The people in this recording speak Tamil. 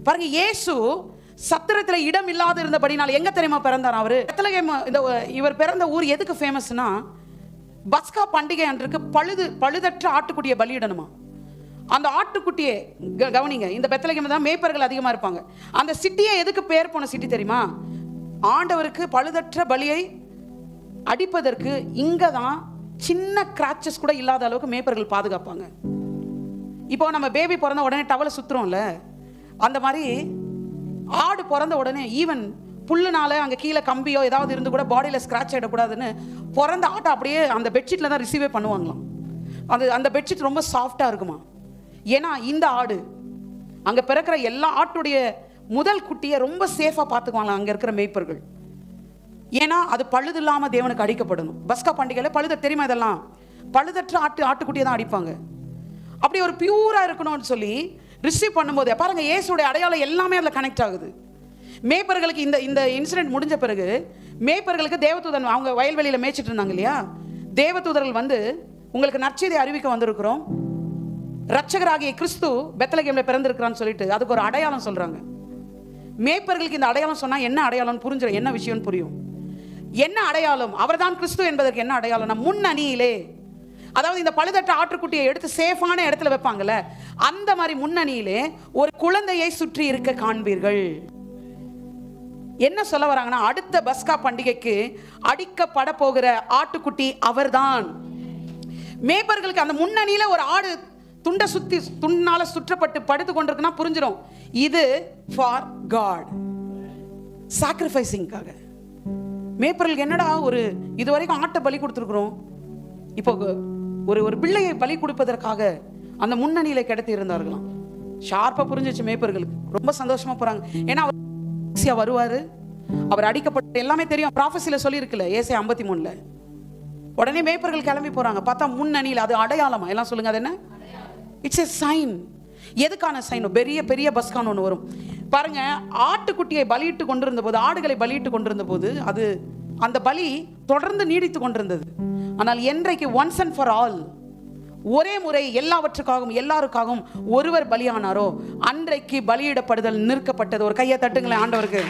பாருங்க, இயேசு சத்திரத்தில் இடம் இல்லாத இருந்தபடினால எங்க தெரியுமா பிறந்தார் அவரு? பெத்லகேம். இந்த இவர் பிறந்த ஊர் எதுக்கு ஃபேமஸ்னா, பஸ்கா பண்டிகை அன்றைக்கு பழுதற்ற ஆட்டுக்குட்டியை பலியிடணுமா. அந்த ஆட்டுக்குட்டியை கவனிங்க, இந்த பெத்லகேம் தான் மேய்ப்பர்கள் அதிகமா இருப்பாங்க. அந்த சிட்டியை எதுக்கு பேர் போன சிட்டி தெரியுமா? ஆண்டவருக்கு பழுதற்ற பலியை அடிப்பதற்கு இங்க தான் சின்ன கிராச்சஸ் கூட இல்லாத அளவுக்கு மேய்ப்பர்கள் பாதுகாப்பாங்க. இப்போ நம்ம பேபி பிறந்த உடனே டவலை சுத்துறோம்ல, அந்த மாதிரி ஆடு பிறந்த உடனே ஈவன் புல்லுனால அங்கே கீழே கம்பியோ ஏதாவது இருந்து கூட பாடியில் ஸ்க்ராட்ச் ஆகிடக்கூடாதுன்னு பிறந்த ஆட்டை அப்படியே அந்த பெட்ஷீட்டில் தான் ரிசீவே பண்ணுவாங்களாம். அந்த பெட்ஷீட் ரொம்ப சாஃப்டாக இருக்குமா. ஏன்னா இந்த ஆடு அங்கே பிறக்கிற எல்லா ஆட்டுடைய முதல் குட்டியை ரொம்ப சேஃபாக பார்த்துக்குவாங்களாம் அங்கே இருக்கிற மேய்ப்பர்கள். ஏன்னா அது பழுது இல்லாமல் தேவனுக்கு அடிக்கப்படணும். பஸ்கா பண்டிகையில் பழுத தெரியுமா, இதெல்லாம் பழுதற்ற ஆட்டுக்குட்டியை தான் அடிப்பாங்க. அப்படி ஒரு பியூராக இருக்கணும்னு சொல்லி ரிசீவ் பண்ணும்போது பாருங்க, இயேசுடைய அடையாளம் எல்லாமே அதில் கனெக்ட் ஆகுது. மேய்ப்பர்களுக்கு இந்த இன்சிடென்ட் முடிஞ்ச பிறகு மேய்ப்பர்களுக்கு தேவதூதன், அவங்க வயல்வெளியில் மேய்ச்சிட்டு இருந்தாங்க இல்லையா, தேவதூதர்கள் வந்து உங்களுக்கு நற்செய்தி அறிவிக்க வந்திருக்கிறோம், ரட்சகராகிய கிறிஸ்து பெத்லகேம்ல பிறந்திருக்கிறான்னு சொல்லிட்டு அதுக்கு ஒரு அடையாளம் சொல்றாங்க. மேய்ப்பர்களுக்கு இந்த அடையாளம் சொன்னா என்ன அடையாளம் புரிஞ்சிடும், என்ன விஷயம் புரியும். என்ன அடையாளம்? அவர்தான் கிறிஸ்து என்பதற்கு என்ன அடையாளம்? முன் அணியிலே, அதாவது இந்த பழுதற்ற ஆட்டுக்குட்டியை எடுத்து சேஃபான இடத்துல வைப்பாங்கல்ல, அந்த மாதிரி முன்னணியிலே ஒரு குழந்தையை சுற்றி இருக்க காண்பீர்கள். என்ன சொல்ல வராங்கன்னா, அடுத்த பஸ்கா பண்டிகைக்கு அடிக்கப்பட போகிற ஆட்டுக்குட்டி அவர்தான். மேய்ப்பர்களுக்கு அந்த முன்னணியில ஒரு ஆடு துண்டால சுற்றப்பட்டு படுத்து கொண்டிருக்குன்னா புரிஞ்சிடும், இது ஃபார் காட், சாக்ரிஃபைசிங்காக. மேய்ப்பர்களுக்கு என்னடா ஒரு இதுவரைக்கும் ஆட்டை பலி கொடுத்துருக்குறோம், இப்போ ஒரு பிள்ளையை பலி கொடுப்பதற்காக அந்த முன்னணியில கிடத்தி இருந்தார்களாம். ஷார்ப்பா புரிஞ்சிச்சு மேய்ப்பர்களுக்கு, ரொம்ப சந்தோஷமா போறாங்க. ஏன்னா அவர் வருவாரு, அவர் அடிக்கப்பட்ட எல்லாமே தெரியும், ப்ராஃபஸில சொல்லி இருக்குல்ல ஏசாயா 53. உடனே மேய்ப்பர்கள் கிளம்பி போறாங்க. பார்த்தா முன்னணியில் அது அடையாளமா, எல்லாம் சொல்லுங்க, அது என்ன? It's a sign. எதுக்கான சைன்? பெரிய பெரிய பஸ்கான் ஒன்று வரும் பாருங்க. ஆட்டுக்குட்டியை பலியிட்டு கொண்டிருந்த போது, ஆடுகளை பலியிட்டு கொண்டிருந்த போது, அது அந்த பலி தொடர்ந்து நீடித்து கொண்டிருந்தது. ஆனால் என்றைக்கு ஒன்ஸ் அண்ட் ஃபார் ஆல், ஒரே முறை எல்லாவற்றுக்காகவும் எல்லாருக்காகவும் ஒருவர் பலியானாரோ அன்றைக்கு பலியிடப்படுதல் நிற்கப்பட்டது. ஒரு கையை தட்டுங்களேன் ஆண்டவருக்கு.